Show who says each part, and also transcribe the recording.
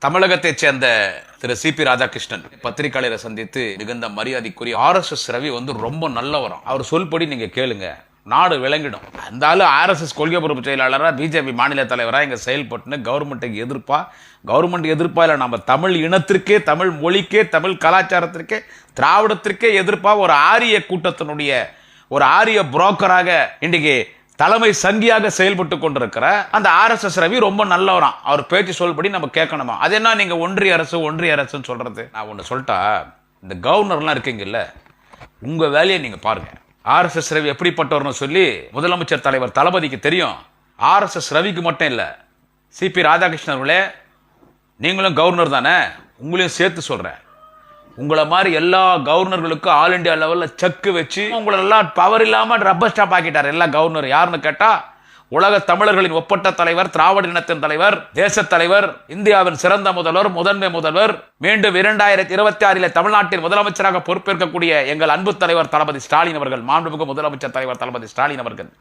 Speaker 1: தமிழகத்தைச் சேர்ந்த திரு சிபி ராதாகிருஷ்ணன் பத்திரிகையாளரை சந்தித்து மிகுந்த மரியாதைக்குரிய RSS ரவி ரொம்ப நல்லவரும். அவர் சொல்படி நீங்க கேளுங்க, நாடு விளங்கிடும். அந்த RSS கொள்கை பொறுப்பு செயலாளராக பிஜேபி மாநில தலைவராக இங்க செயல்பட்டு கவர்மெண்ட்டுக்கு எதிர்ப்பா இல்லை, நம்ம தமிழ் இனத்திற்கே, தமிழ் மொழிக்கே, தமிழ் கலாச்சாரத்திற்கே, திராவிடத்திற்கே எதிர்ப்பா ஒரு ஆரிய கூட்டத்தினுடைய ஒரு ஆரிய புரோக்கராக இன்றைக்கு தலைமை சங்கியாக செயல்பட்டு கொண்டிருக்கிற அந்த RSS ரவி ரொம்ப நல்லவராம். அவர் பேச்சு சொல்படி நம்ம கேட்கணுமா? அது என்ன நீங்க ஒன்றிய அரசுன்னு சொல்றது? நான் ஒன்று சொல்லிட்டா, இந்த கவர்னர்லாம் இருக்கீங்கல்ல, உங்க வேலையை நீங்க பாருங்க. RSS ரவி எப்படிப்பட்டவர்னு சொல்லி முதலமைச்சர் தலைவர் தளபதிக்கு தெரியும். RSS ரவிக்கு மட்டும் இல்லை, சிபி ராதாகிருஷ்ணன் அவர்களே, நீங்களும் கவர்னர் தானே, உங்களையும் சேர்த்து சொல்றேன். உங்களை மாதிரி எல்லா கவர்னர்களுக்கும் ஆல் இண்டியா லெவலில் செக்கு வச்சு உங்களை எல்லாம் பவர் இல்லாமல் ரப்பர் ஸ்டாப் ஆக்கிட்டார் எல்லா கவர்னர். யாருன்னு கேட்டா, உலக தமிழர்களின் ஒப்பற்ற தலைவர், திராவிட இனத்தின் தலைவர், தேச தலைவர், இந்தியாவின் சிறந்த முதல்வர், முதன்மை முதல்வர், மீண்டும் 2026 தமிழ்நாட்டின் முதலமைச்சராக பொறுப்பேற்கக்கூடிய எங்கள் அன்பு தலைவர் தளபதி ஸ்டாலின் அவர்கள், மாண்புமிகு முதலமைச்சர் தலைவர் தளபதி ஸ்டாலின் அவர்கள்.